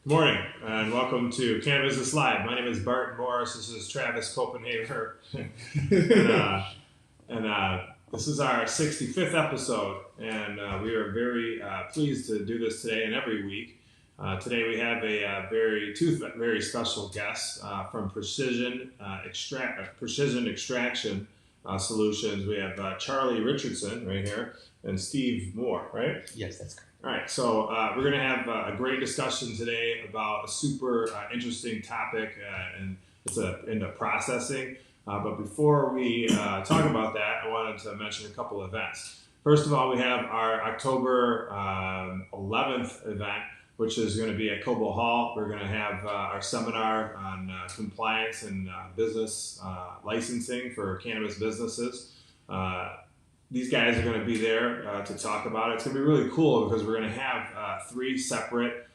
Good morning, and welcome to Cannabusiness Live. My name is Barton Morris. This is Travis Copenhaver, and this is our 65th episode, and we are very pleased to do this today and every week. Today we have two very special guests from Precision Extraction Solutions. We have Charlie Richardson right here and Steve Moore, right? Yes, that's correct. All right, so we're going to have a great discussion today about a super interesting topic, and it's into processing. But before we talk about that, I wanted to mention a couple events. First of all, we have our October 11th event, which is going to be at Cobo Hall. We're going to have our seminar on compliance and business licensing for cannabis businesses. These guys are going to be there to talk about it. It's going to be really cool because we're going to have three separate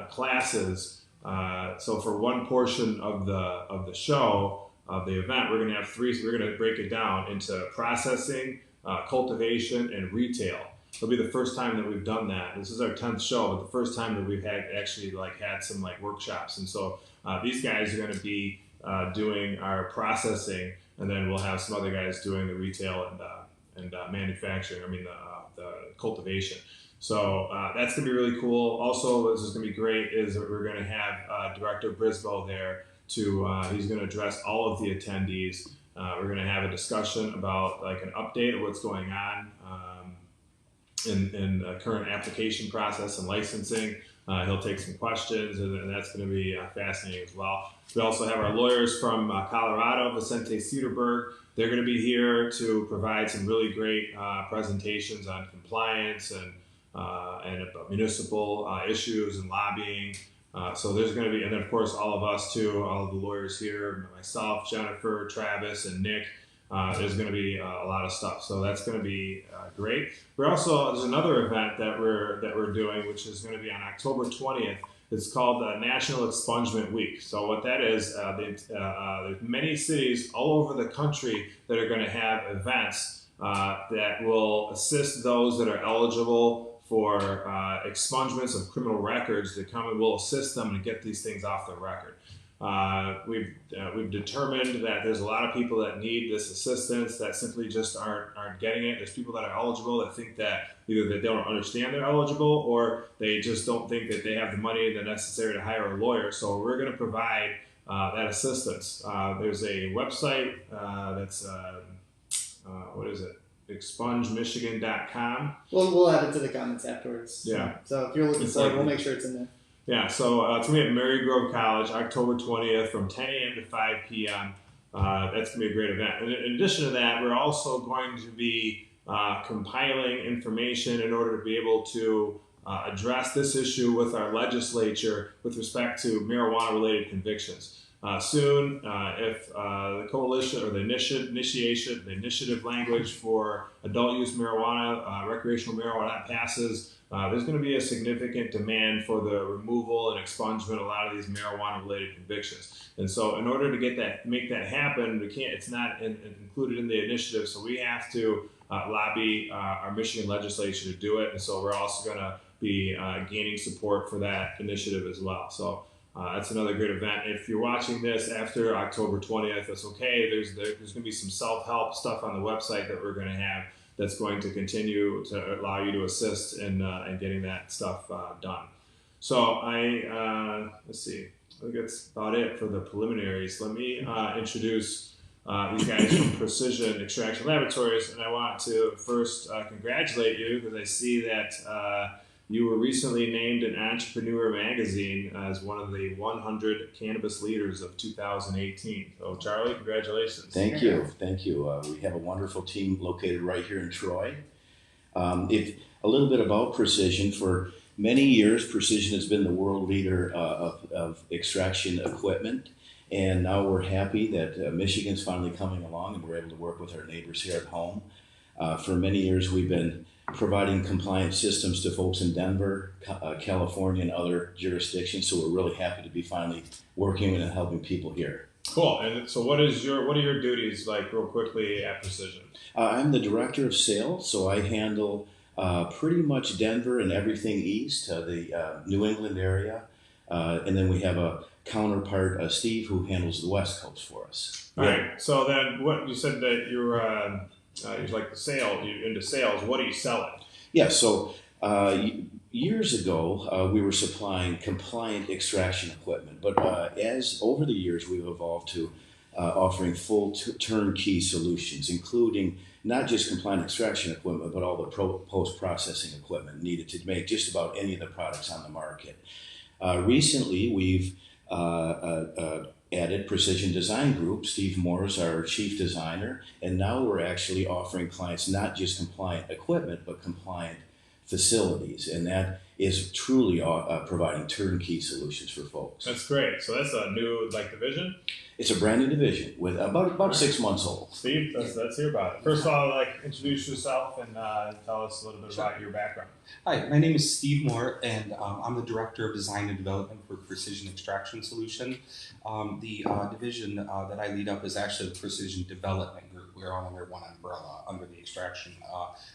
classes. So for one portion of the show, of the event, we're going to have three. So we're going to break it down into processing, cultivation, and retail. It'll be the first time that we've done that. This is our 10th show, but the first time that we've had some workshops. And so these guys are going to be doing our processing. And then we'll have some other guys doing the retail and manufacturing. The cultivation. So that's gonna be really cool. Also, this is gonna be great. Is that we're gonna have Director Brisboe there to. He's gonna address all of the attendees. We're gonna have a discussion about an update of what's going on in the current application process and licensing. He'll take some questions, and that's going to be fascinating as well. We also have our lawyers from Colorado, Vicente Cederberg. They're going to be here to provide some really great presentations on compliance and municipal issues and lobbying. So there's going to be, and then of course all of us too, all of the lawyers here, myself, Jennifer, Travis, and Nick. There's going to be a lot of stuff, so that's going to be great. There's another event that we're doing, which is going to be on October 20th. It's called the National Expungement Week. So what that is, there's many cities all over the country that are going to have events that will assist those that are eligible for expungements of criminal records to come, and will assist them to get these things off the record. We've determined that there's a lot of people that need this assistance that simply just aren't getting it. There's people that are eligible that think that either they don't understand they're eligible, or they just don't think that they have the money that's necessary to hire a lawyer. So we're going to provide that assistance. There's a website that's what is it? expungemichigan.com. We'll add it to the comments afterwards. Yeah. So if you're looking for it, we'll make sure it's in there. Yeah, so it's going to be at Mary Grove College, October 20th from 10 a.m. to 5 p.m. That's going to be a great event. And in addition to that, we're also going to be compiling information in order to be able to address this issue with our legislature with respect to marijuana-related convictions. Soon, if the coalition or the initiative language for adult use marijuana, recreational marijuana passes, there's going to be a significant demand for the removal and expungement of a lot of these marijuana-related convictions. And so, in order to make that happen, it's not included in the initiative. So we have to lobby our Michigan legislature to do it. And so, we're also going to be gaining support for that initiative as well. So. That's another great event. If you're watching this after October 20th, that's okay. There's going to be some self-help stuff on the website that we're going to have that's going to continue to allow you to assist in getting that stuff done. So let's see. I think that's about it for the preliminaries. Let me introduce these guys from Precision Extraction Laboratories, and I want to first congratulate you because I see that you were recently named in Entrepreneur Magazine as one of the 100 cannabis leaders of 2018. So, Charlie, congratulations. Thank you. We have a wonderful team located right here in Troy. If a little bit about Precision, for many years, Precision has been the world leader of extraction equipment. And now we're happy that Michigan's finally coming along and we're able to work with our neighbors here at home. For many years, we've been providing compliance systems to folks in Denver, California, and other jurisdictions. So we're really happy to be finally working and helping people here. Cool. And so what are your duties, like, real quickly, at Precision? I'm the director of sales, so I handle pretty much Denver and everything east, the New England area. And then we have a counterpart, Steve, who handles the West Coast for us. All right. So then, what you said that you're like you're into sales. What are you selling? Yeah. So years ago, we were supplying compliant extraction equipment, but as over the years, we've evolved to offering full turnkey solutions, including not just compliant extraction equipment, but all the post-processing equipment needed to make just about any of the products on the market. Recently, we've added Precision Design Group. Steve Morris, our chief designer, and now we're actually offering clients not just compliant equipment, but compliant facilities, and that is truly providing turnkey solutions for folks. That's great. So that's a new division? It's a brand new division with about 6 months old. Steve, let's hear about it. First of all, introduce yourself and tell us a little bit about your background. Hi, my name is Steve Moore, and I'm the Director of Design and Development for Precision Extraction Solution. The division that I lead up is actually the Precision Development Group. We're all under one umbrella under the Extraction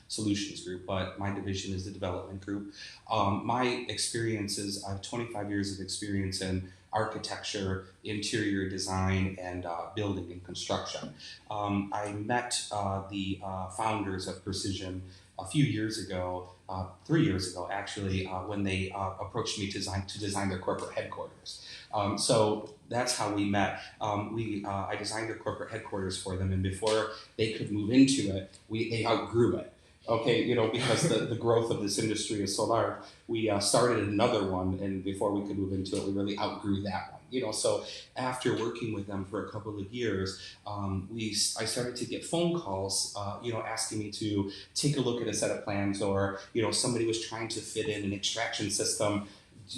Solutions Group, but my division is the Development Group. My experiences, I have 25 years of experience in architecture, interior design, and building and construction. I met the founders of Precision a few years ago, 3 years ago actually, when they approached me to design their corporate headquarters. So that's how we met. I designed their corporate headquarters for them, and before they could move into it, they outgrew it. Okay, because the growth of this industry is so large, we started another one, and before we could move into it, we really outgrew that one. So after working with them for a couple of years, I started to get phone calls, asking me to take a look at a set of plans, or somebody was trying to fit in an extraction system.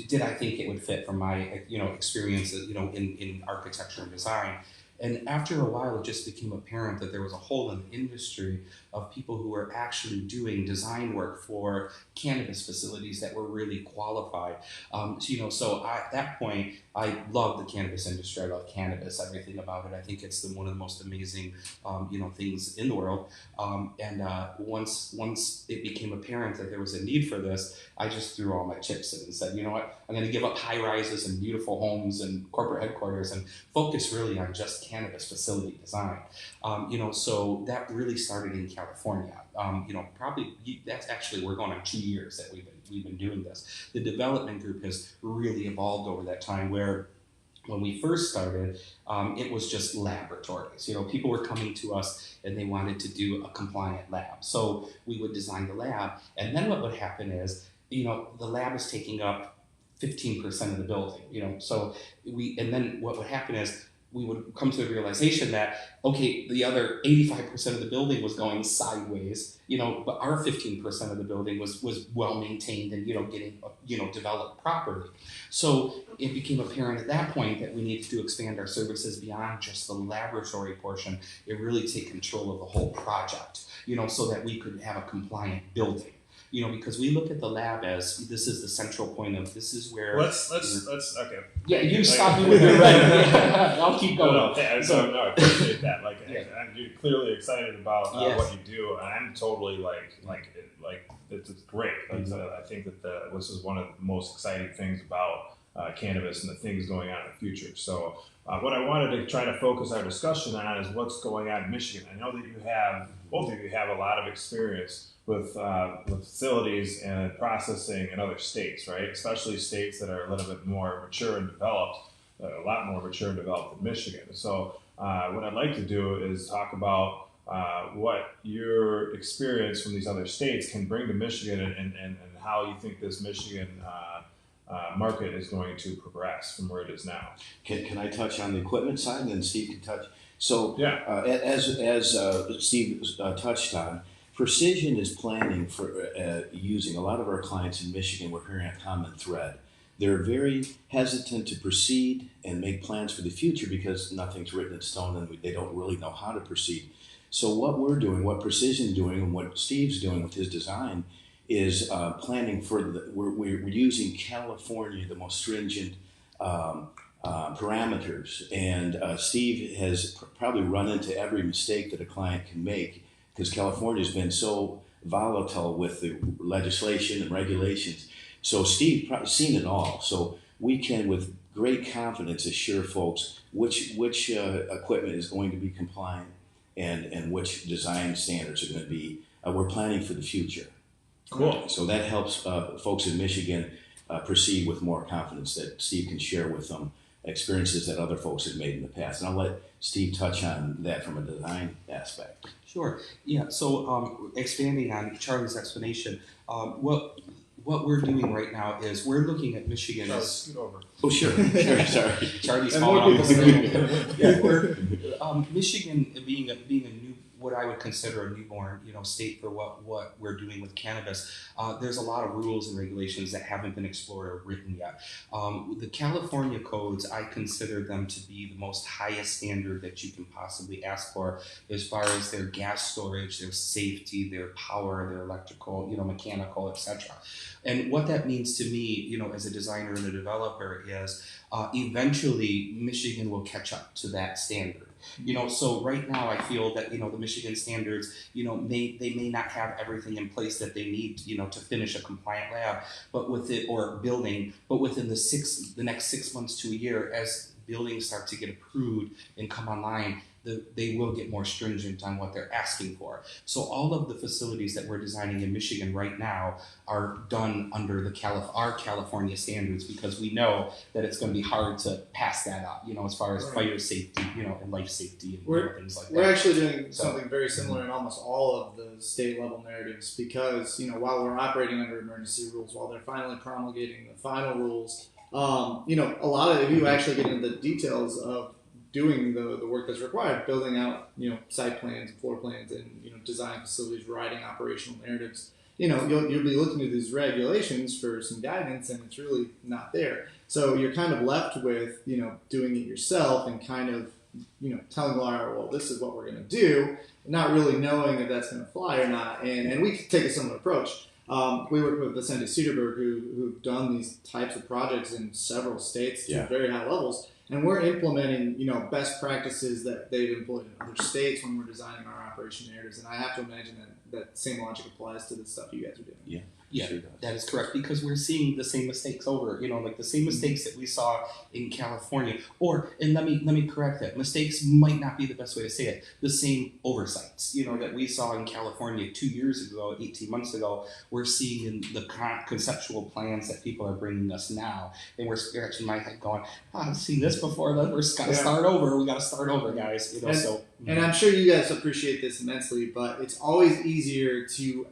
Did I think it would fit from my experience, in architecture and design? And after a while, it just became apparent that there was a hole in the industry of people who were actually doing design work for cannabis facilities that were really qualified. So at that point, I love the cannabis industry. I love cannabis, everything about it. I think it's one of the most amazing, things in the world. Once it became apparent that there was a need for this, I just threw all my chips in and said, you know what, I'm going to give up high rises and beautiful homes and corporate headquarters and focus really on just cannabis facility design. So that really started in California. That's actually, we're going on 2 years that we've been doing this. The development group has really evolved over that time, where when we first started, it was just laboratories. People were coming to us and they wanted to do a compliant lab. So we would design the lab, and then what would happen is, the lab is taking up 15% of the building. And then what would happen is, we would come to the realization that, okay, the other 85% of the building was going sideways, but our 15% of the building was well maintained and, getting, developed properly. So it became apparent at that point that we needed to expand our services beyond just the laboratory portion and really take control of the whole project, so that we could have a compliant building. Because we look at the lab as this is the central point of this is where. Let's okay. Yeah, you stop me when you're ready. I'll keep going. No, I appreciate that. You're clearly excited about what you do, and I'm totally it's great. I think that this is one of the most exciting things about cannabis and the things going on in the future. So, what I wanted to try to focus our discussion on is what's going on in Michigan. I know that both of you have a lot of experience with facilities and processing in other states, right? Especially states that are a little bit more mature and developed, a lot more mature and developed than Michigan. So what I'd like to do is talk about what your experience from these other states can bring to Michigan and how you think this Michigan market is going to progress from where it is now. Can I touch on the equipment side, and then Steve can touch? So yeah. As Steve touched on, Precision is planning for using a lot of our clients in Michigan. We're hearing a common thread. They're very hesitant to proceed and make plans for the future because nothing's written in stone and they don't really know how to proceed. So what we're doing, what Precision's doing, and what Steve's doing with his design is planning for we're using California, the most stringent parameters. And Steve has probably run into every mistake that a client can make, because California has been so volatile with the legislation and regulations. So Steve probably seen it all. So we can, with great confidence, assure folks which equipment is going to be compliant and which design standards are going to be. We're planning for the future. Cool. So that helps folks in Michigan proceed with more confidence that Steve can share with them experiences that other folks have made in the past. And I'll let Steve touch on that from a design aspect. Sure. Yeah. So expanding on Charlie's explanation, what we're doing right now is we're looking at Michigan as Scoot over. Oh, sure. Sorry. Charlie's And falling more off the people screen. Yeah, we're Michigan being a new, what I would consider a newborn, state for what we're doing with cannabis. There's a lot of rules and regulations that haven't been explored or written yet. The California codes, I consider them to be the most highest standard that you can possibly ask for, as far as their gas storage, their safety, their power, their electrical, mechanical, etc. And what that means to me, as a designer and a developer, is eventually Michigan will catch up to that standard. So right now I feel that, the Michigan standards, they may not have everything in place that they need, to finish a compliant lab, but building, but within the next 6 months to a year, as buildings start to get approved and come online, they will get more stringent on what they're asking for. So all of the facilities that we're designing in Michigan right now are done under our California standards, because we know that it's going to be hard to pass that up, as far as fire safety, and life safety and things like that. We're actually doing something very similar in almost all of the state level narratives, because, while we're operating under emergency rules, while they're finally promulgating the final rules, a lot of, if you actually get into the details of doing the work that's required, building out, site plans, floor plans, and, design facilities, writing operational narratives, you'll be looking at these regulations for some guidance, and it's really not there. So you're kind of left with, doing it yourself and kind of, telling the lawyer, well, this is what we're going to do, not really knowing if that's going to fly or not. And we take a similar approach. We work with Vicente Cederberg, who've done these types of projects in several states to very high levels. And we're implementing, best practices that they've employed in other states when we're designing our operation narratives. And I have to imagine that same logic applies to the stuff you guys are doing. Yeah, sure that is correct, because we're seeing the same mistakes over, like the same mistakes that we saw in California, and let me correct that. Mistakes might not be the best way to say it. The same oversights, that we saw in California 2 years ago, 18 months ago, we're seeing in the conceptual plans that people are bringing us now. And we're scratching my head going, I've seen this before, then we're got to start over. We got to start over, guys. And I'm sure you guys appreciate this immensely, but it's always easier to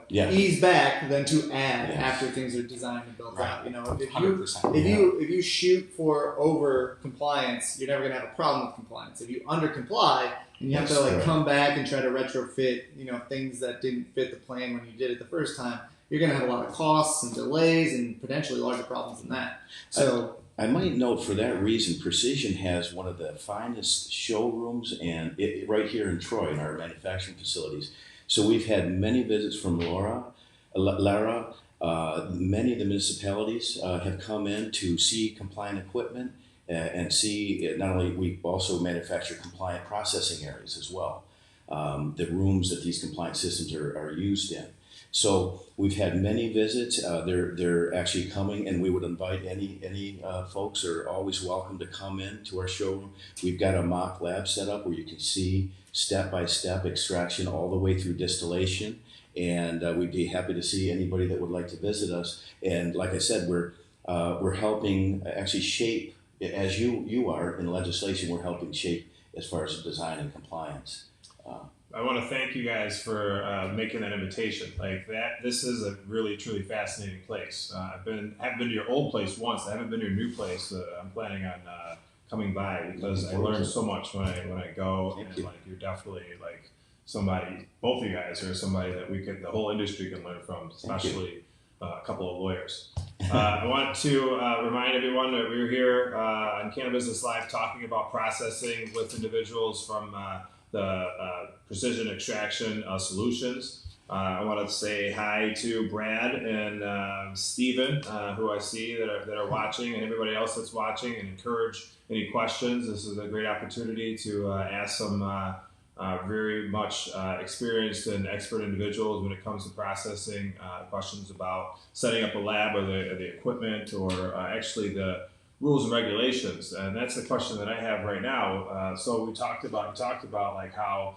ease back than to add after things are designed and built out. If you shoot for over compliance, you're never going to have a problem with compliance. If you under comply and you have to come back and try to retrofit, things that didn't fit the plan when you did it the first time, you're going to have a lot of costs and delays and potentially larger problems than that. So I might note, for that reason, Precision has one of the finest showrooms right here in Troy in our manufacturing facilities. So we've had many visits from Lara. Many of the municipalities have come in to see compliant equipment and see, not only, we also manufacture compliant processing areas as well, the rooms that these compliant systems are used in. So we've had many visits. They're actually coming, and we would invite any folks are always welcome to come in to our showroom. We've got a mock lab set up where you can see step-by-step extraction all the way through distillation, and we'd be happy to see anybody that would like to visit us. And like I said, we're helping actually shape, as you are in legislation, we're helping shape as far as design and compliance. I want to thank you guys for making that invitation. Like that, this is a really truly fascinating place. I've been to your old place once. I haven't been to your new place. I'm planning on coming by, because I learned so much when I go. And you're definitely like somebody. Both of you guys are somebody that the whole industry can learn from, especially a couple of lawyers. I want to remind everyone that we're here on Cannabusiness Live talking about processing with individuals from the Precision Extraction Solutions. I want to say hi to Brad and Steven, who I see that are watching, and everybody else that's watching, and encourage any questions. This is a great opportunity to ask some very much experienced and expert individuals when it comes to processing questions about setting up a lab or the equipment or actually the rules and regulations. And that's the question that I have right now. So we talked about like how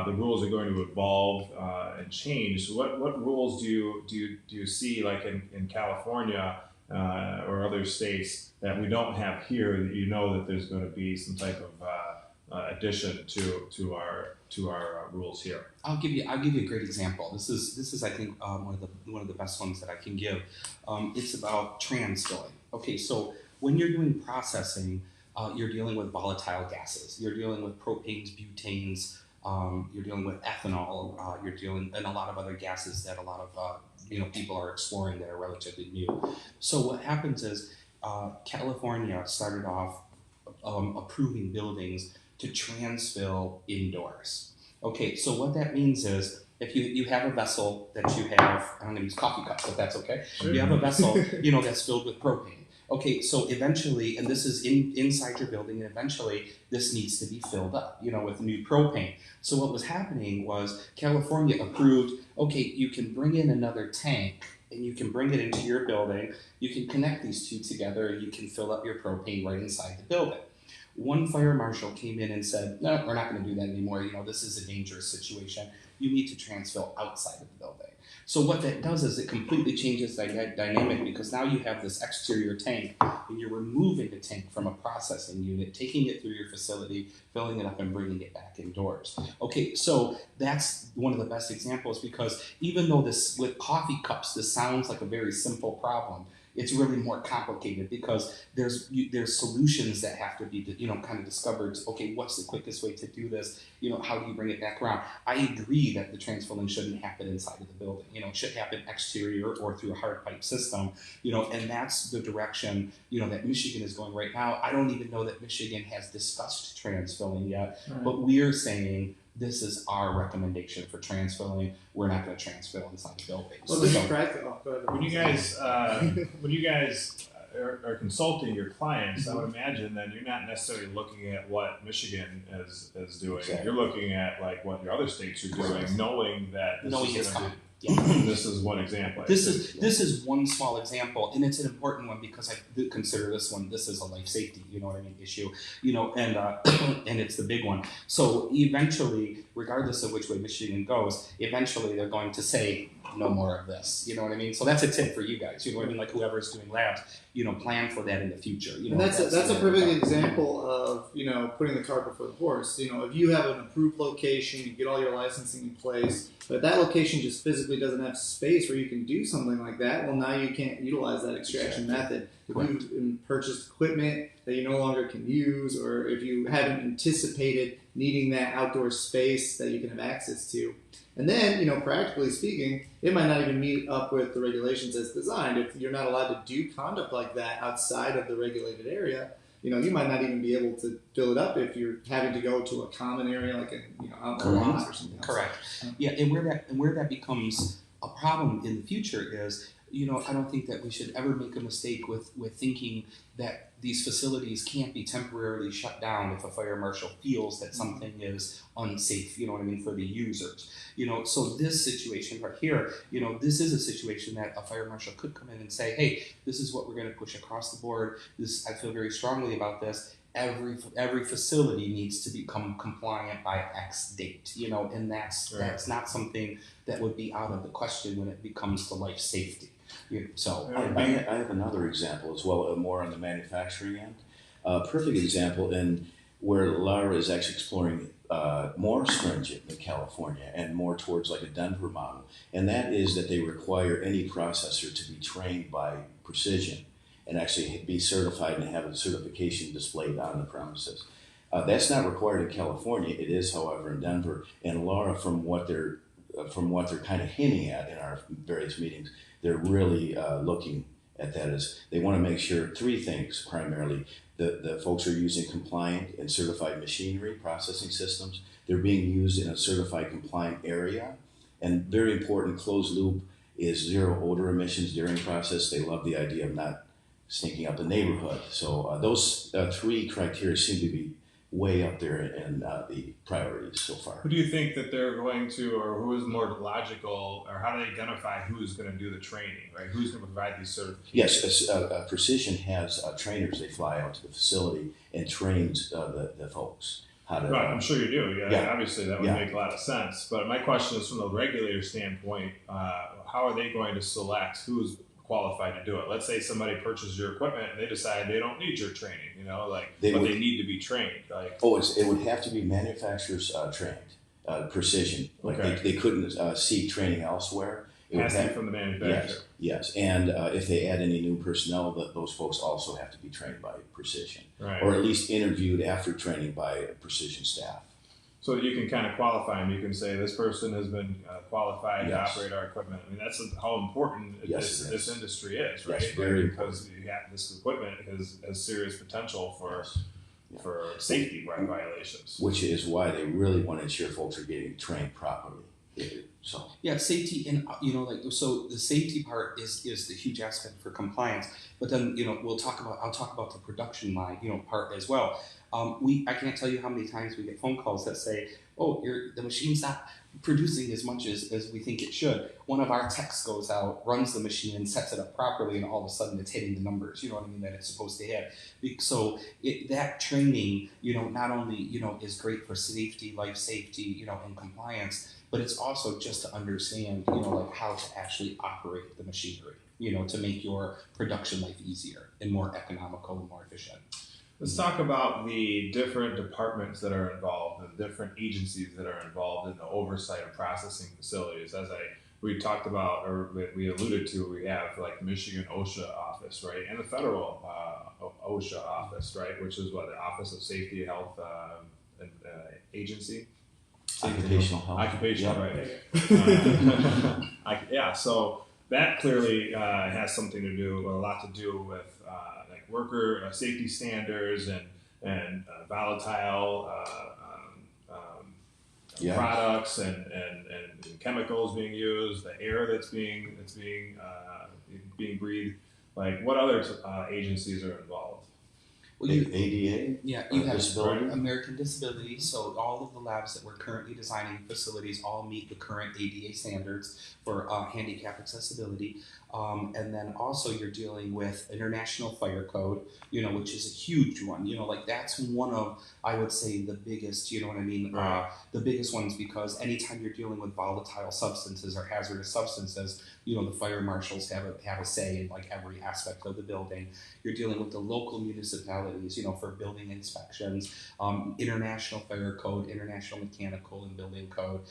the rules are going to evolve and change. So what rules do you see like in California or other states that we don't have here that you know that there's going to be some type of addition to our rules here? I'll give you a great example. This is I think one of the best ones that I can give. It's about transfilling. Okay, so when you're doing processing, you're dealing with volatile gases. You're dealing with propanes, butanes. You're dealing with ethanol. You're dealing and a lot of other gases that a lot of people are exploring that are relatively new. So what happens is California started off approving buildings to transfill indoors. Okay, so what that means is if you have a vessel that you have, I'm going to use coffee cups if that's okay. Sure. You have a vessel that's filled with propane. Okay, so eventually, and this is inside your building, and eventually this needs to be filled up, with new propane. So what was happening was California approved, okay, you can bring in another tank and you can bring it into your building, you can connect these two together, and you can fill up your propane right inside the building. One fire marshal came in and said, no, we're not going to do that anymore. This is a dangerous situation. You need to transfill outside of the building. So what that does is it completely changes the dynamic because now you have this exterior tank and you're removing the tank from a processing unit, taking it through your facility, filling it up and bringing it back indoors. Okay, so that's one of the best examples because even though this with coffee cups, this sounds like a very simple problem, it's really more complicated because there's solutions that have to be kind of discovered. Okay, what's the quickest way to do this? How do you bring it back around? I agree that the transfilling shouldn't happen inside of the building. It should happen exterior or through a hard pipe system. And that's the direction that Michigan is going right now. I don't even know that Michigan has discussed transfilling yet, right. But we're saying this is our recommendation for transfilling. We're not going to transfill inside the building. Well, this is practical. When you guys are consulting your clients, I would imagine then you're not necessarily looking at what Michigan is doing. Exactly. You're looking at like what your other states are doing, knowing that this is coming. Yeah. This is one example. This is one small example, and it's an important one because I consider this is a life safety, issue, and it's the big one. So eventually, regardless of which way Michigan goes, eventually they're going to say no more of this. You know what I mean? So that's a tip for you guys. You know what I mean? Like whoever's doing labs, plan for that in the future. And that's a perfect example of putting the cart before the horse. If you have an approved location, you get all your licensing in place, but that location just physically doesn't have space where you can do something like that. Well, now you can't utilize that extraction method. If you've purchased equipment that you no longer can use, or if you haven't anticipated needing that outdoor space that you can have access to. And then, practically speaking, it might not even meet up with the regulations as designed. If you're not allowed to do conduct like that outside of the regulated area, you might not even be able to fill it up if you're having to go to a common area like out in the lot or something else. Correct. Yeah, and where that becomes a problem in the future is, I don't think that we should ever make a mistake with thinking that these facilities can't be temporarily shut down if a fire marshal feels that something is unsafe, for the users. So this situation right here, this is a situation that a fire marshal could come in and say, hey, this is what we're going to push across the board. I feel very strongly about this. Every facility needs to become compliant by X date, and that's not something that would be out of the question when it becomes to life safety. So I have another example as well, more on the manufacturing end. Perfect example in where Laura is actually exploring more stringent than California and more towards like a Denver model, and that is that they require any processor to be trained by Precision and actually be certified and have a certification displayed on the premises. That's not required in California. It is, however, in Denver. And Laura, from what they're kind of hinting at in our various meetings, they're really looking at that as they want to make sure three things primarily. The folks are using compliant and certified machinery, processing systems. They're being used in a certified compliant area. And very important, closed loop is zero odor emissions during process. They love the idea of not stinking up the neighborhood. So those three criteria seem to be way up there in the priorities so far. Who do you think that they're going to, or who is more logical, or how do they identify who's going to do the training, right? Who's going to provide these certifications? Yes, Precision has trainers. They fly out to the facility and trains the folks how to. Right, I'm sure you do. Yeah. Obviously, that would make a lot of sense. But my question is, from the regulator standpoint, how are they going to select who's qualified to do it? Let's say somebody purchases your equipment and they decide they don't need your training, they need to be trained. It would have to be manufacturers trained, Precision. Okay. They couldn't seek training elsewhere. It has to be from the manufacturer. Yes. And if they add any new personnel, those folks also have to be trained by Precision, right, or at least interviewed after training by Precision staff. So that you can kind of qualify them. You can say this person has been qualified to Yes. operate our equipment. I mean, that's how important this industry is, right? Yes, very because you have this equipment has serious potential for safety violations. Which is why they really want to ensure folks are getting trained properly. So yeah, safety, and so the safety part is the huge aspect for compliance. But then I'll talk about the production line part as well. I can't tell you how many times we get phone calls that say, oh, the machine's not producing as much as we think it should. One of our techs goes out, runs the machine, and sets it up properly, and all of a sudden it's hitting the numbers, that it's supposed to hit. So that training, not only, is great for safety, life safety, and compliance, but it's also just to understand, how to actually operate the machinery, to make your production life easier and more economical and more efficient. Let's talk about the different departments that are involved, the different agencies that are involved in the oversight of processing facilities. We talked about, or we alluded to, we have like Michigan OSHA office, right, and the federal OSHA office, right, which is the Office of Safety, Health, and Agency. Occupational health. Occupational, right. So that clearly has a lot to do with worker safety standards and volatile products and chemicals being used, the air that's being breathed. What other agencies are involved? Well, ADA? Yeah, you have disability? American Disability, so all of the labs that we're currently designing facilities all meet the current ADA standards for handicap accessibility. And then also you're dealing with International Fire Code, which is a huge one. That's one of, I would say, the biggest, Right. The biggest ones, because anytime you're dealing with volatile substances or hazardous substances, the fire marshals have a say in every aspect of the building. You're dealing with the local municipalities, for building inspections, International Fire Code, International Mechanical and Building Code,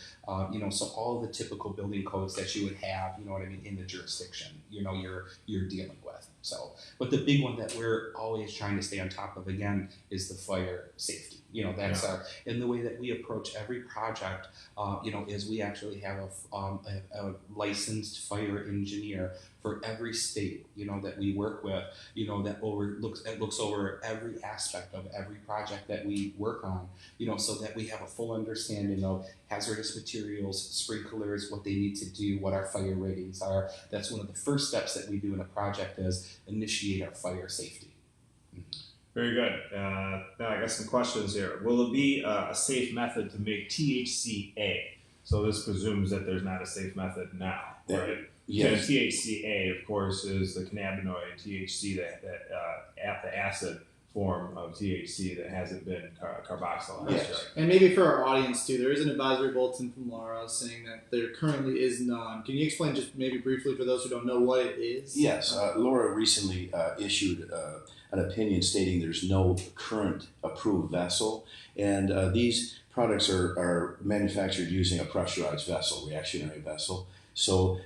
so all the typical building codes that you would have, in the jurisdiction, you're dealing with. So, but the big one that we're always trying to stay on top of, again, is the fire safety. That's and the way that we approach every project, is we actually have a licensed fire engineer for every state, that we work with, that looks over every aspect of every project that we work on, so that we have a full understanding of hazardous materials, sprinklers, what they need to do, what our fire ratings are. That's one of the first steps that we do in a project, is initiate our fire safety. Very good. Now I got some questions here. Will it be a safe method to make THCA? So this presumes that there's not a safe method now, right? Yes. So THCA, of course, is the cannabinoid THC, the acid form of THC that hasn't been carboxylized. Yes. Right? And maybe for our audience too, there is an advisory bulletin from Laura saying that there currently is none. Can you explain just maybe briefly for those who don't know what it is? Yes. Laura recently issued an opinion stating there's no current approved vessel, and these products are manufactured using a pressurized vessel, reactionary vessel. So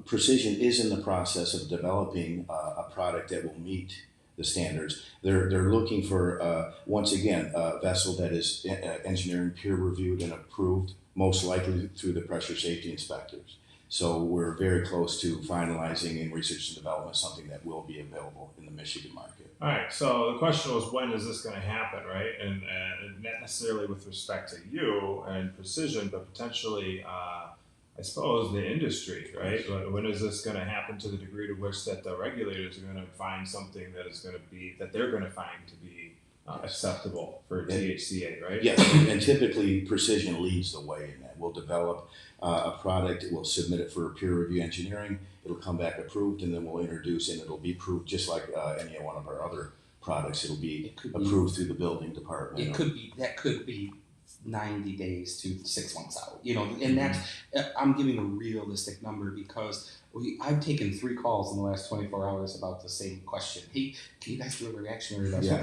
Precision is in the process of developing a product that will meet the standards. They're looking for, once again, a vessel that is engineering peer reviewed and approved, most likely through the pressure safety inspectors. So we're very close to finalizing in research and development something that will be available in the Michigan market. All right. So the question was, when is this going to happen, right? And not necessarily with respect to you and Precision, but potentially, I suppose, the industry, right? When is this going to happen to the degree to which that the regulators are going to find something that is going to be, that they're going to find to be acceptable for THCA, right? Yes, and typically Precision leads the way in that. We'll develop a product, we'll submit it for peer review engineering, it'll come back approved, and then we'll introduce, and it'll be approved just like any one of our other products. It'll be approved through the building department. That could be 90 days to 6 months out, and that's, I'm giving a realistic number because I've taken 3 calls in the last 24 hours about the same question. Hey, can you guys do a reactionary? Yeah.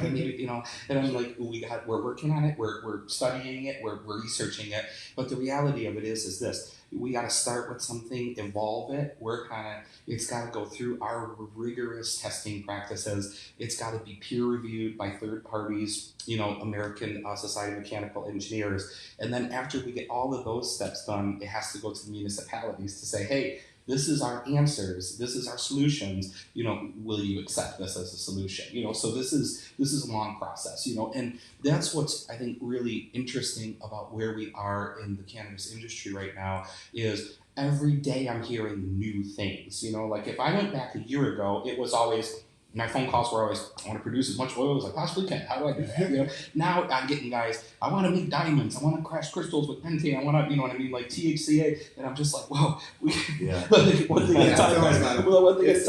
And I'm like, we're working on it, we're studying it, we're researching it, but the reality of it is this. We got to start with something, evolve it, work on it. It's got to go through our rigorous testing practices. It's got to be peer reviewed by third parties, American Society of Mechanical Engineers. And then after we get all of those steps done, it has to go to the municipalities to say, hey, this is our answers, this is our solutions, will you accept this as a solution? So this is a long process, and that's what's, I think, really interesting about where we are in the cannabis industry right now is every day I'm hearing new things, like if I went back a year ago, it was always, my phone calls were always, I want to produce as much oil as I possibly can. How do I do that? Now I'm getting guys, I want to make diamonds. I want to crash crystals with pentane. I want to, like THCA. And I'm just like, whoa. One thing at a time. It's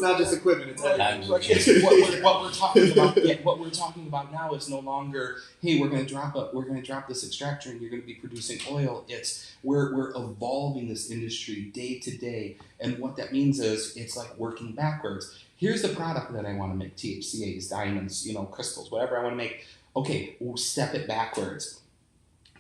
not just equipment. It's everything. What we're talking about. What we're talking about now is no longer, hey, we're going to drop this extractor and you're going to be producing oil. It's we're evolving this industry day to day, and what that means is it's like working backwards. Here's the product that I want to make, THCAs, diamonds, crystals, whatever I want to make. Okay, we'll step it backwards.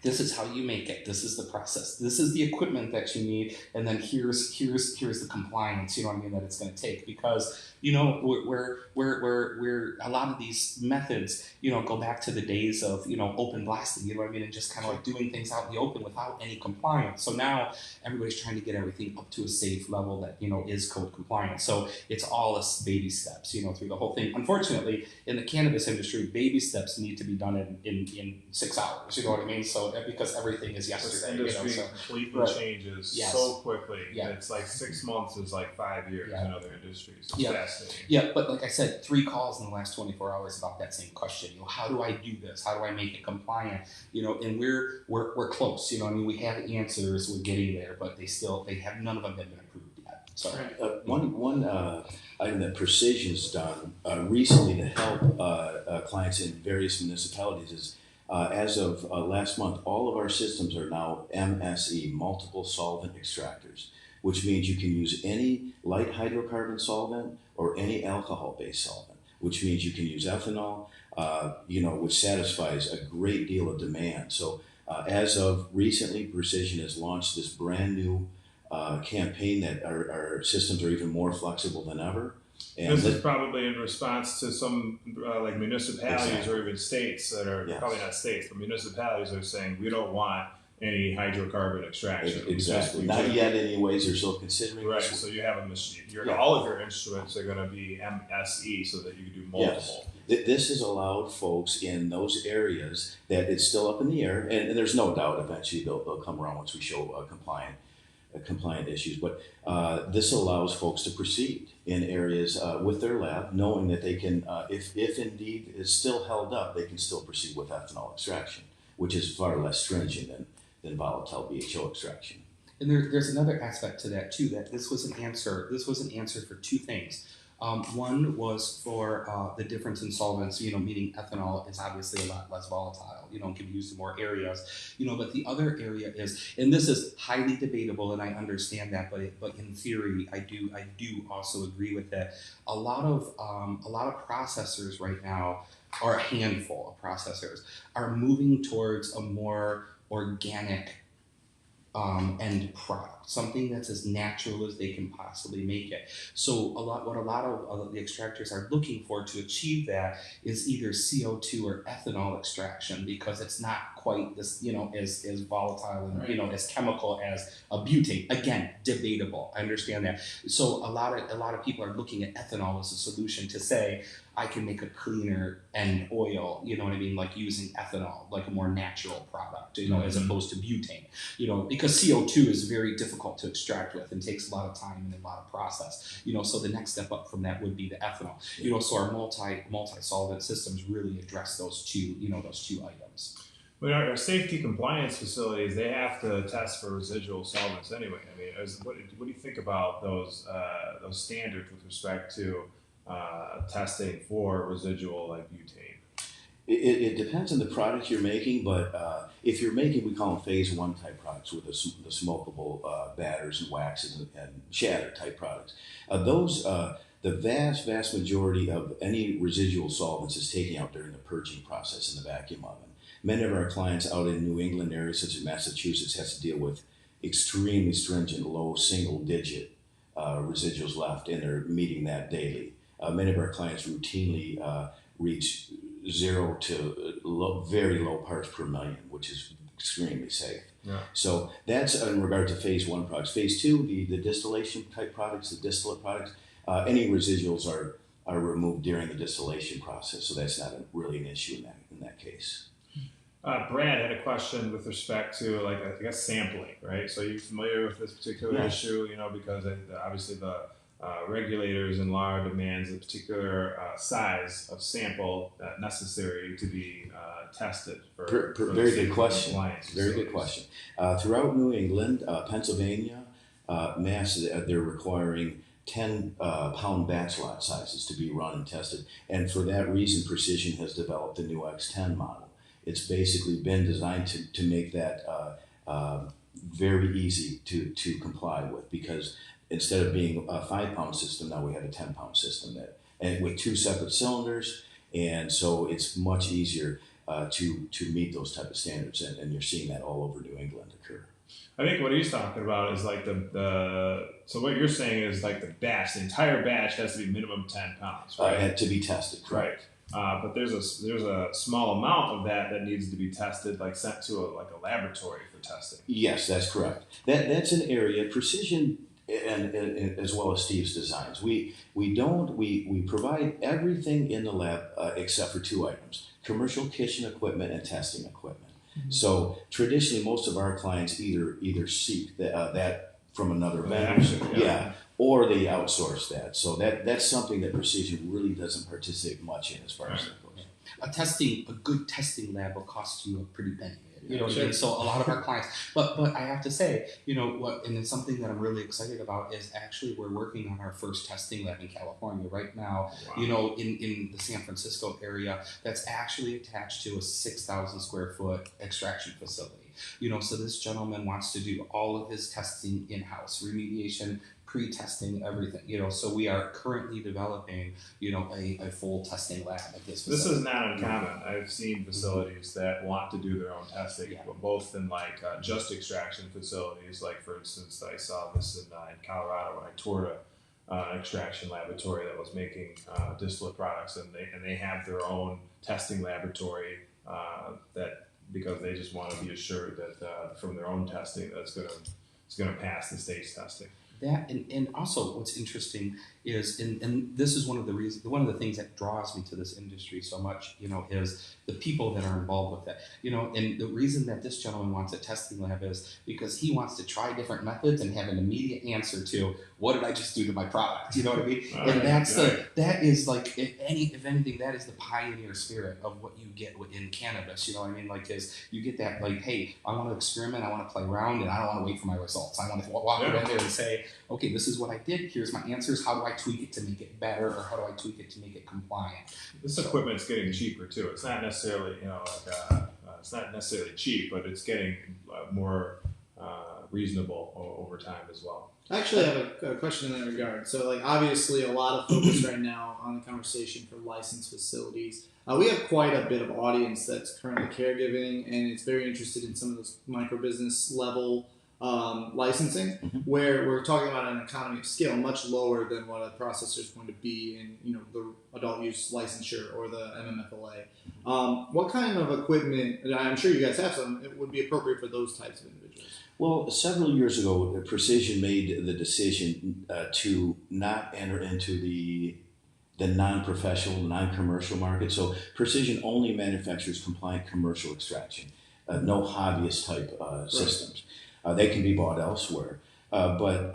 This is how you make it. This is the process. This is the equipment that you need, and then here's the compliance. That it's going to take, because we're a lot of these methods go back to the days of open blasting. And just kind of like doing things out in the open without any compliance. So now everybody's trying to get everything up to a safe level that is code compliant. So it's all baby steps through the whole thing. Unfortunately, in the cannabis industry, baby steps need to be done in 6 hours. You know what I mean? So because everything is yesterday. This industry completely changes so quickly. Yeah. It's like 6 months is like 5 years in other industries. It's fascinating. Yeah, but like I said, 3 calls in the last 24 hours about that same question. How do I do this? How do I make it compliant? And we're close. We have answers. We're getting there, but they have none of them have been approved yet. Sorry. One item that Precision's done recently to help clients in various municipalities is, as of last month, all of our systems are now MSE, multiple solvent extractors, which means you can use any light hydrocarbon solvent or any alcohol-based solvent, which means you can use ethanol, which satisfies a great deal of demand. So as of recently, Precision has launched this brand new campaign that our systems are even more flexible than ever. And this is probably in response to some like municipalities or even states that are probably not states, but municipalities are saying we don't want any hydrocarbon extraction. Exactly. Not yet, anyways. They're still considering. Right. So you have a machine. All of your instruments are going to be MSE, so that you can do multiple. Yes. This has allowed folks in those areas that it's still up in the air, and there's no doubt eventually they'll come around once we show compliant issues. But this allows folks to proceed in areas with their lab, knowing that they can, if indeed is still held up, they can still proceed with ethanol extraction, which is far less stringent than volatile BHO extraction. And there's another aspect to that too. That this was an answer for 2 things. One was for the difference in solvents, meaning ethanol is obviously a lot less volatile, can be used in more areas, but the other area is, and this is highly debatable, and I understand that, but in theory, I do also agree with that. A lot of processors right now, or a handful of processors, are moving towards a more organic end product, something that's as natural as they can possibly make it. So what a lot of the extractors are looking for to achieve that is either CO2 or ethanol extraction, because it's not quite this, as volatile and as chemical as a butane. Again, debatable. I understand that. So a lot of people are looking at ethanol as a solution to say, I can make a cleaner end oil, like using ethanol, like a more natural product, as opposed to butane, because CO2 is very difficult difficult to extract with and takes a lot of time and a lot of process. So the next step up from that would be the ethanol. So our multi-solvent systems really address those two items. But our safety compliance facilities, they have to test for residual solvents anyway. I mean, what do you think about those standards with respect to testing for residual like butane? It depends on the product you're making, but if you're making, we call them phase 1 type products with the smokable batters and waxes and shatter type products. The vast majority of any residual solvents is taken out during the purging process in the vacuum oven. Many of our clients out in New England areas, such as Massachusetts, has to deal with extremely stringent, low single-digit residuals left, and they're meeting that daily. Many of our clients routinely reach 0 to very low parts per million, which is extremely safe. Yeah. So that's in regard to phase 1 products. Phase 2, the distillation type products, the distillate products, any residuals are removed during the distillation process, so that's not really an issue in that case. Brad had a question with respect to, like, I guess sampling, right? So you're familiar with this particular issue, because obviously the regulators in law demands a particular size of sample necessary to be tested for very good question. Very good question. Throughout New England, Pennsylvania, Mass, they're requiring 10-pound batch lot sizes to be run and tested, and for that reason, Precision has developed the new X10 model. It's basically been designed to make that very easy to comply with, because instead of being a 5-pound system, now we have a 10-pound system and with 2 separate cylinders, and so it's much easier to meet those type of standards, and you're seeing that all over New England occur. I think what he's talking about is like so what you're saying is like the entire batch has to be minimum 10 pounds, right? To be tested, correct. Right. But there's a small amount of that needs to be tested, like sent to a laboratory for testing. Yes, that's correct. That's an area Precision and as well as Steve's designs. We provide everything in the lab except for 2 items: commercial kitchen equipment and testing equipment. Mm-hmm. So traditionally, most of our clients either seek that from another vendor, or they outsource that. So that's something that Precision really doesn't participate much in as far as that goes. A good testing lab will cost you a pretty penny. What I mean? So a lot of our clients, but I have to say, and it's something that I'm really excited about is actually we're working on our first testing lab in California right now. Wow. In the San Francisco area, that's actually attached to a 6,000 square foot extraction facility. So this gentleman wants to do all of his testing in-house, remediation, pre-testing, everything. So we are currently developing, a full testing lab at this facility. This is not uncommon. I've seen facilities that want to do their own testing, both in just extraction facilities. Like, for instance, I saw this in Colorado when I toured an extraction laboratory that was making distillate products, and they have their own testing laboratory because they just want to be assured that from their own testing that it's going to pass the state's testing. That and also what's interesting is, and this is one of the things that draws me to this industry so much, is the people that are involved with it. And the reason that this gentleman wants a testing lab is because he wants to try different methods and have an immediate answer to what did I just do to my product? You know what I mean? And that is like, if anything, that is the pioneer spirit of what you get within cannabis. You know what I mean? Like, is you get that, like, hey, I want to experiment, I want to play around, and I don't want to wait for my results. I want to walk in there and say, okay, this is what I did. Here's my answers. How do I tweak it to make it better, or how do I tweak it to make it compliant? This equipment's getting cheaper too. It's not necessarily, it's not necessarily cheap, but it's getting more reasonable over time as well. I actually have a question in that regard. So, obviously, a lot of focus right now on the conversation for licensed facilities. We have quite a bit of audience that's currently caregiving, and it's very interested in some of those micro business level licensing, where we're talking about an economy of scale much lower than what a processor is going to be in, the adult use licensure or the MMFLA. What kind of equipment, and I'm sure you guys have some, it would be appropriate for those types of individuals? Well, several years ago, Precision made the decision to not enter into the non-professional, non-commercial market. So Precision only manufactures compliant commercial extraction, no hobbyist type systems. They can be bought elsewhere. But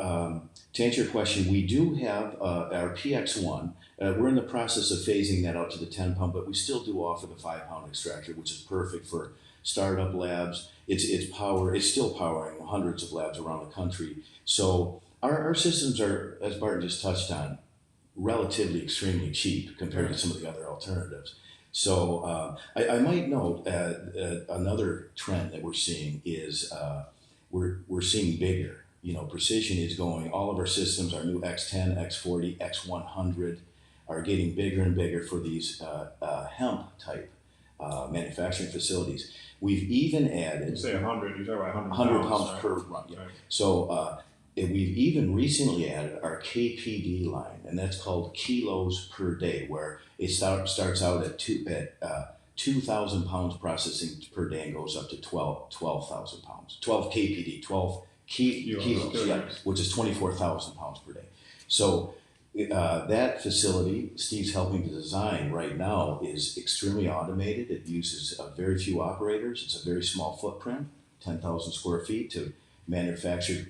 to answer your question, we do have our PX1. We're in the process of phasing that out to the 10 pound, but we still do offer the 5 pound extractor, which is perfect for startup labs. It's still powering hundreds of labs around the country. So our systems are, as Barton just touched on, relatively extremely cheap compared to some of the other alternatives. So I might note another trend that we're seeing is we're seeing bigger. Precision is going. All of our systems, our new X10, X40, X100, are getting bigger and bigger for these hemp type manufacturing facilities. We've even added. You say 100. You're talking about 100 pounds right? per run. Yeah. Right. So we've even recently added our KPD line, and that's called kilos per day, where it starts out at 2,000 pounds processing per day and goes up to 12,000 pounds. 12 KPD, 12 kilos, yeah, which is 24,000 pounds per day. So that facility Steve's helping to design right now is extremely automated. It uses very few operators. It's a very small footprint, 10,000 square feet, to manufacture,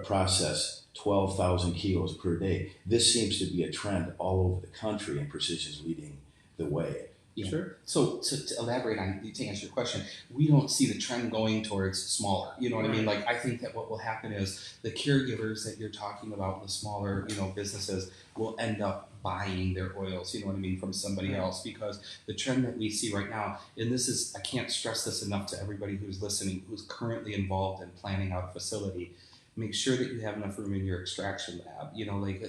process 12,000 kilos per day. This seems to be a trend all over the country, and Precision's leading the way. Yeah. Sure. So to elaborate on, to answer your question, we don't see the trend going towards smaller. You know what I mean? Like, I think that what will happen is the caregivers that you're talking about, the smaller, businesses, will end up buying their oils, you know what I mean, from somebody else, because the trend that we see right now, and this is, I can't stress this enough to everybody who's listening, who's currently involved in planning out a facility. Make sure that you have enough room in your extraction lab.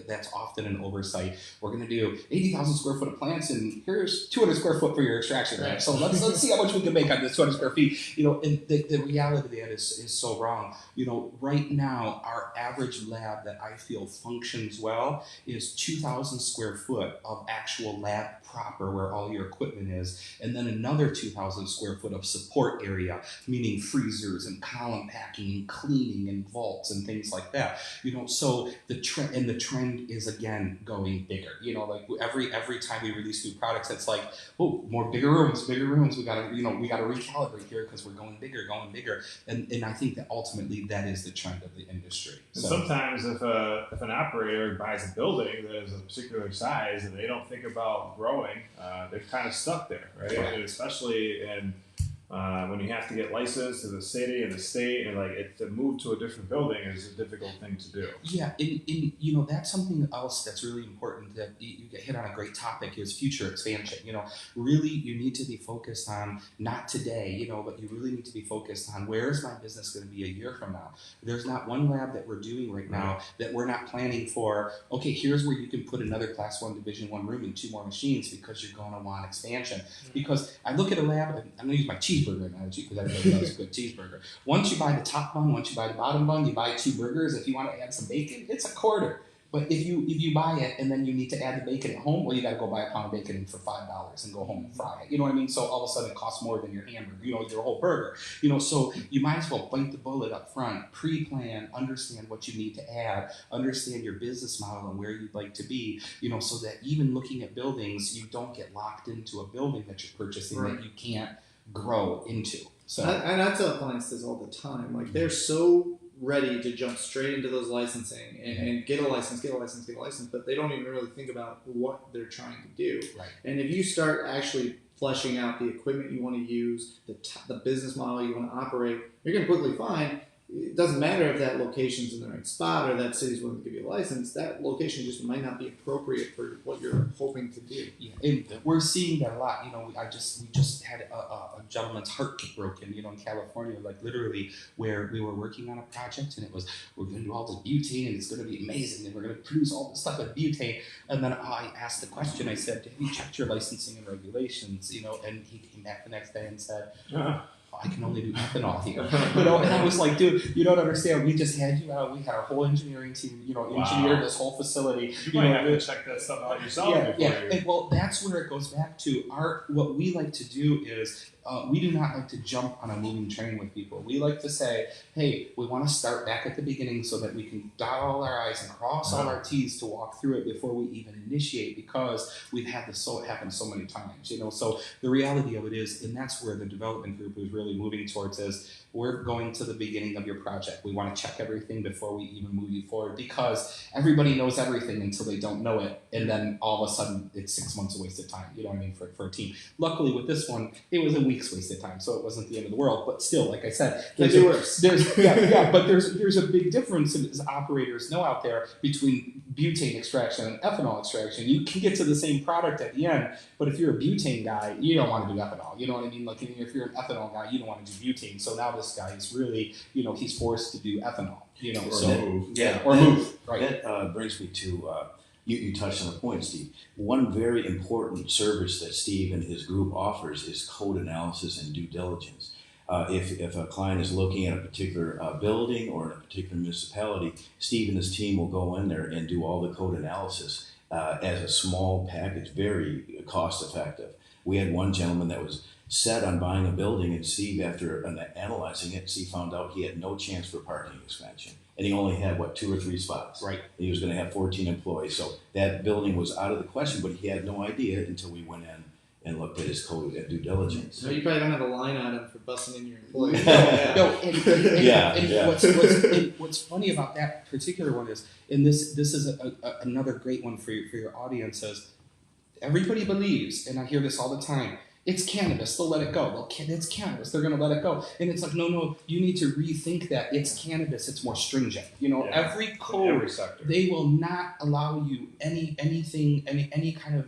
That's often an oversight. We're going to do 80,000 square foot of plants, and here's 200 square foot for your extraction lab. So let's see how much we can make on this 200 square feet. And the reality of that is so wrong. Right now, our average lab that I feel functions well is 2,000 square foot of actual lab proper, where all your equipment is, and then another 2,000 square foot of support area, meaning freezers and column packing and cleaning and vaults and things like that. So the trend is again going bigger. Every time we release new products, it's like, oh, bigger rooms. We gotta recalibrate here because we're going bigger. And I think that ultimately that is the trend of the industry. And sometimes if an operator buys a building that is a particular size and they don't think about growing, they're kind of stuck there, right? And especially when you have to get licensed to the city and the state, and to move to a different building is a difficult thing to do. Yeah, and that's something else that's really important, that you get hit on a great topic, is future expansion. Really you need to be focused on not today, but you really need to be focused on, where is my business going to be a year from now? There's not one lab that we're doing right now that we're not planning for, okay, here's where you can put another Class 1 Division 1 room and 2 more machines, because you're going to want expansion. Because I look at a lab, and I'm going to use my cheeseburger analogy because everybody loves a good cheeseburger. Once you buy the top bun, once you buy the bottom bun, you buy 2 burgers. If you want to add some bacon, it's $0.25. But if you buy it and then you need to add the bacon at home, well, you got to go buy a pound of bacon for $5 and go home and fry it. You know what I mean? So all of a sudden it costs more than your hamburger, your whole burger. So you might as well bite the bullet up front, pre-plan, understand what you need to add, understand your business model and where you'd like to be, so that even looking at buildings, you don't get locked into a building that you're purchasing that you can't grow into. So I tell clients this all the time. Like, they're so ready to jump straight into those licensing and get a license, but they don't even really think about what they're trying to do. Right. And if you start actually fleshing out the equipment you want to use, the business model you want to operate, you're going to quickly find it doesn't matter if that location's in the right spot or that city's willing to give you a license. That location just might not be appropriate for what you're hoping to do. Yeah, and we're seeing that a lot. We just had a gentleman's heart get broken, in California, like literally, where we were working on a project, and we're going to do all this butane, and it's going to be amazing, and we're going to produce all this stuff with butane. And then I asked the question. I said, "Have you checked your licensing and regulations?" And he came back the next day and said, I can only do ethanol here. And I was like, dude, you don't understand. We just had you out. We had our whole engineering team, engineer this whole facility. You might have to check that stuff out yourself. And well, that's where it goes back to what we like to do is, we do not like to jump on a moving train with people. We like to say, hey, we want to start back at the beginning so that we can dot all our I's and cross all our T's to walk through it before we even initiate, because we've had this happen so many times, So the reality of it is, and that's where the development group is really moving towards, is we're going to the beginning of your project. We want to check everything before we even move you forward, because everybody knows everything until they don't know it, and then all of a sudden it's 6 months of wasted time. You know what I mean? For a team. Luckily with this one, it was a week's wasted time, so it wasn't the end of the world. But still, like I said, but there's a big difference, as operators know out there, between butane extraction and ethanol extraction. You can get to the same product at the end, but if you're a butane guy, you don't want to do ethanol. You know what I mean? Like if you're an ethanol guy, you don't want to do butane. So now this guy is really, he's forced to do ethanol. Or move. Right. That brings me to. You touched on a point, Steve. One very important service that Steve and his group offers is code analysis and due diligence. If a client is looking at a particular building or in a particular municipality, Steve and his team will go in there and do all the code analysis as a small package, very cost effective. We had one gentleman that was set on buying a building, and Steve, after analyzing it, Steve found out he had no chance for parking expansion. And he only had, 2 or 3 spots. Right. He was going to have 14 employees. So that building was out of the question, but he had no idea until we went in and looked at his code at due diligence. So you probably don't have a line item for busting in your employees. What's funny about that particular one is, and this is another great one for your audience, is everybody believes, and I hear this all the time, it's cannabis, they'll let it go. Well, it's cannabis, they're going to let it go. And it's like, no, you need to rethink that. It's cannabis, it's more stringent. Every code, they will not allow you anything, any kind of,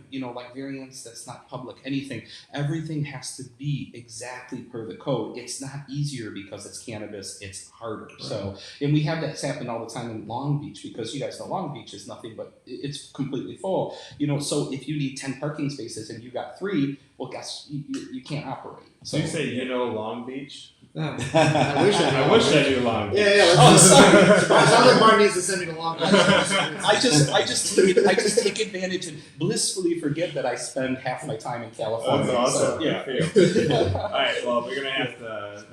variance that's not public, anything. Everything has to be exactly per the code. It's not easier because it's cannabis, it's harder. Right. So, and we have that happen all the time in Long Beach, because you guys know Long Beach is nothing but it's completely full. So if you need 10 parking spaces and you got 3, well, guess you can't operate. So you say Long Beach? I wish I knew Long Beach. Yeah. Sounds like Martin needs to send me to Long Beach. I just take advantage and blissfully forget that I spend half my time in California. That's awesome. So, yeah. All right. Well, we're gonna have to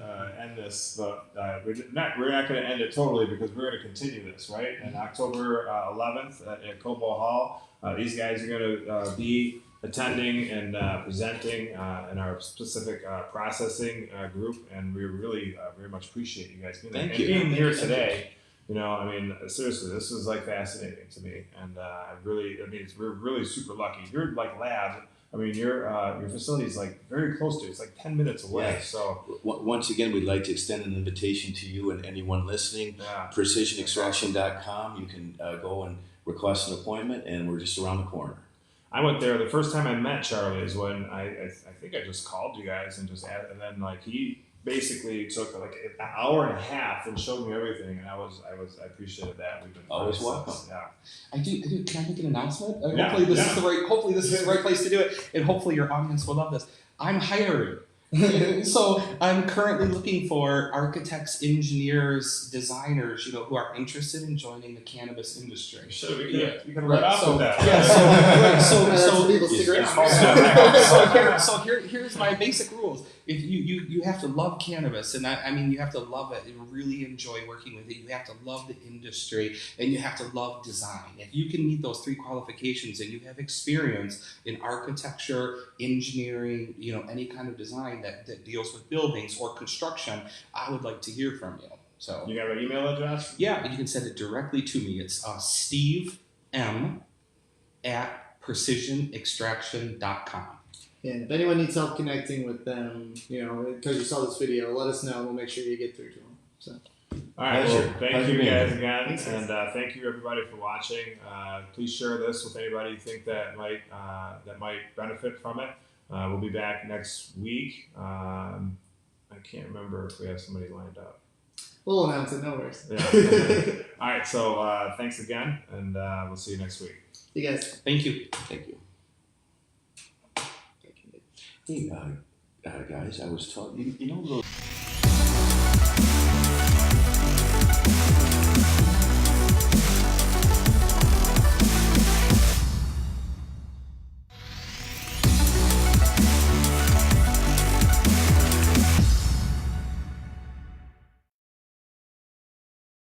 end this, but we're not going to end it totally, because we're going to continue this, right? And October 11th at Cobo Hall, these guys are going to be attending and presenting in our specific processing group, and we really very much appreciate you guys being here today. Seriously, this is fascinating to me, and we're really super lucky. You're like lab. Your facility is very close to. It's 10 minutes away. Yeah. So once again, we'd like to extend an invitation to you and anyone listening. PrecisionExtraction.com. You can go and request an appointment, and we're just around the corner. I went there. The first time I met Charlie is when I think I just called you guys and just added, and then he basically took an hour and a half and showed me everything, and I appreciated that. We've been always welcome. Yeah. I do. Can I make an announcement? Yeah. Hopefully this is the right place to do it, and hopefully your audience will love this. I'm hiring. So I'm currently looking for architects, engineers, designers, who are interested in joining the cannabis industry. Sure, we can write off with that. Yeah, so here's my basic rules. If you have to love cannabis, and you have to love it and really enjoy working with it. You have to love the industry, and you have to love design. If you can meet those 3 qualifications, and you have experience in architecture, engineering, any kind of design that deals with buildings or construction, I would like to hear from you. So you have an email address? Yeah, you can send it directly to me. It's Steve M at precisionextraction.com. And if anyone needs help connecting with them, because you saw this video, let us know. We'll make sure you get through to them. So. All right. Well, thank you guys again, and thank you everybody for watching. Please share this with anybody you think that might benefit from it. We'll be back next week. I can't remember if we have somebody lined up. We'll announce it. No worries. Yeah. All right. So thanks again, and we'll see you next week. You guys. Thank you. Thank you. Hey, guys, I was talking. Those.